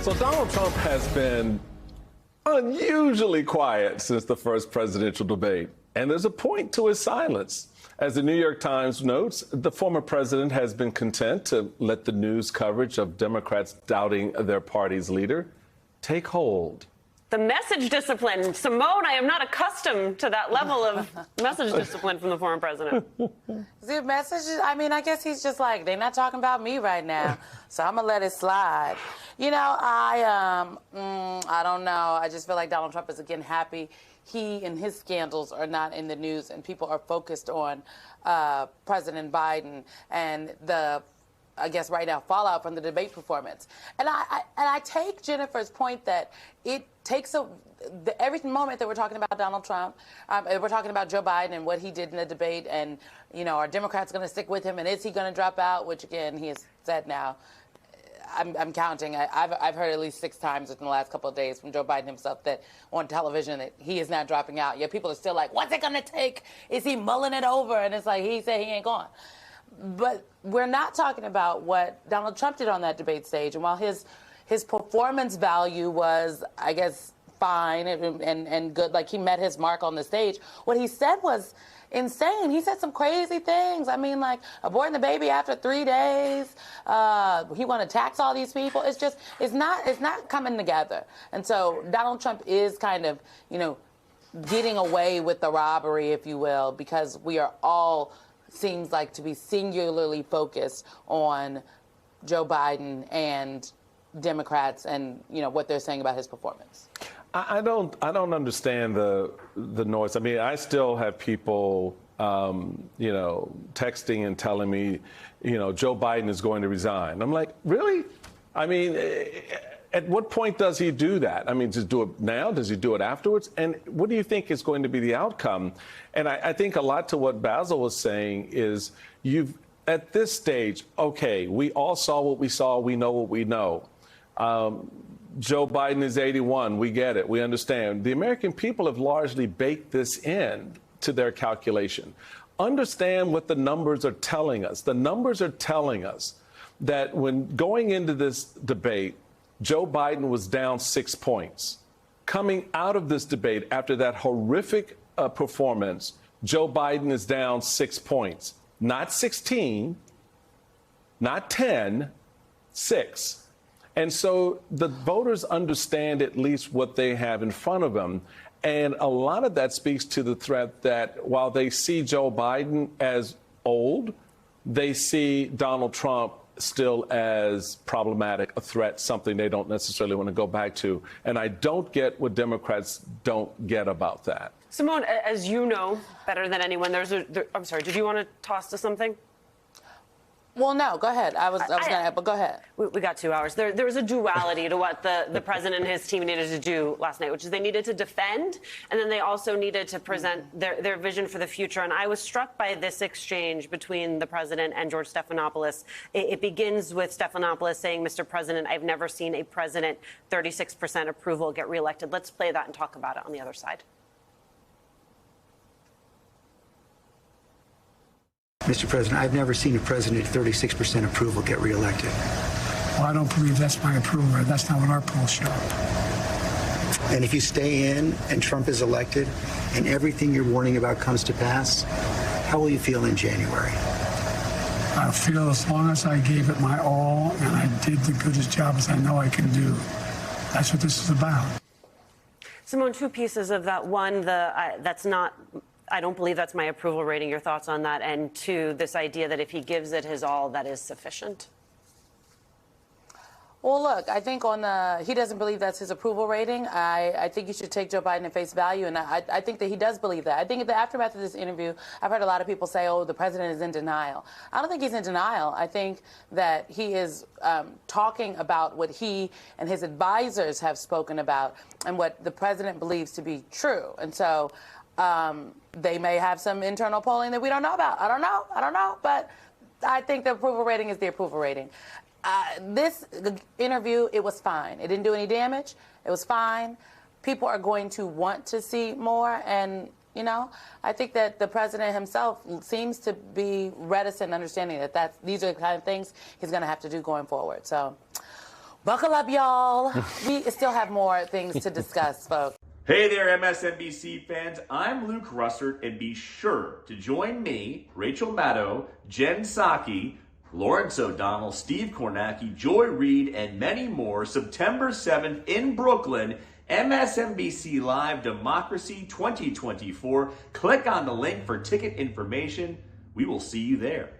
So Donald Trump has been unusually quiet since the first presidential debate, and there's a point to his silence. As the New York Times notes, the former president has been content to let the news coverage of Democrats doubting their party's leader take hold. The message discipline. Simone, I am not accustomed to that level of message discipline from the former president. The message, I mean, I guess he's just like, they're not talking about me right now, so I'm going to let it slide. You know, I don't know. I just feel like Donald Trump is, again, happy. He and his scandals are not in the news, and people are focused on President Biden and the, I guess right now, fallout from the debate performance. And I take Jennifer's point that it takes every moment that we're talking about Donald Trump, we're talking about Joe Biden and what he did in the debate, and, you know, are Democrats going to stick with him, and is he going to drop out, which, again, he has said now. I'm counting. I've heard at least 6 times within the last couple of days from Joe Biden himself that on television that he is not dropping out. Yet people are still like, what's it going to take? Is he mulling it over? And it's like, he said he ain't going. But we're not talking about what Donald Trump did on that debate stage. And while his performance value was, I guess, fine and good, like he met his mark on the stage, what he said was insane. He said some crazy things. I mean, like aborting the baby after 3 days. He want to tax all these people. It's just, it's not coming together. And so Donald Trump is kind of, you know, getting away with the robbery, if you will, because we are all, seems like, to be singularly focused on Joe Biden and Democrats and, you know, what they're saying about his performance. I don't understand the noise. I mean, I still have people, you know, texting and telling me, you know, Joe Biden is going to resign. I'm like, really? I mean, at what point does he do that? I mean, does he do it now? Does he do it afterwards? And what do you think is going to be the outcome? And I think a lot to what Basil was saying is at this stage, okay, we all saw what we saw. We know what we know. Joe Biden is 81. We get it. We understand. The American people have largely baked this in to their calculation. Understand what the numbers are telling us. The numbers are telling us that when going into this debate, Joe Biden was down 6 points. Coming out of this debate after that horrific performance, Joe Biden is down 6 points. Not 16, not 10, 6. And so the voters understand at least what they have in front of them. And a lot of that speaks to the threat that while they see Joe Biden as old, they see Donald Trump still as problematic, a threat, something they don't necessarily want to go back to. And I don't get what Democrats don't get about that. Simone, as you know better than anyone, I'm sorry, did you want to toss to something? Well, no, go ahead. I was gonna, but go ahead. We got 2 hours. There was a duality to what the president and his team needed to do last night, which is they needed to defend, and then they also needed to present their vision for the future. And I was struck by this exchange between the president and George Stephanopoulos. It begins with Stephanopoulos saying, Mr. President, I've never seen a president 36% approval get reelected. Let's play that and talk about it on the other side. Mr. President, I've never seen a president at 36% approval get reelected. Well, I don't believe that's my approval rate. That's not what our polls show. And if you stay in and Trump is elected and everything you're warning about comes to pass, how will you feel in January? I feel as long as I gave it my all and I did the goodest job as I know I can do. That's what this is about. Simone, 2 pieces of that. One, I don't believe that's my approval rating. Your thoughts on that? And 2, this idea that if he gives it his all, that is sufficient. Well, look, I think he doesn't believe that's his approval rating. I think you should take Joe Biden at face value, and I think that he does believe that. I think in the aftermath of this interview, I've heard a lot of people say, oh, the president is in denial. I don't think he's in denial. I think that he is talking about what he and his advisors have spoken about and what the president believes to be true. And so they may have some internal polling that we don't know about. I don't know. But I think the approval rating is the approval rating. This interview, it was fine. It didn't do any damage. It was fine. People are going to want to see more. And, you know, I think that the president himself seems to be reticent, understanding that these are the kind of things he's going to have to do going forward. So Buckle up, y'all. We still have more things to discuss, folks. Hey there, MSNBC fans. I'm Luke Russert, and be sure to join me, Rachel Maddow, Jen Psaki, Lawrence O'Donnell, Steve Kornacki, Joy Reid, and many more September 7th in Brooklyn, MSNBC Live Democracy 2024. Click on the link for ticket information. We will see you there.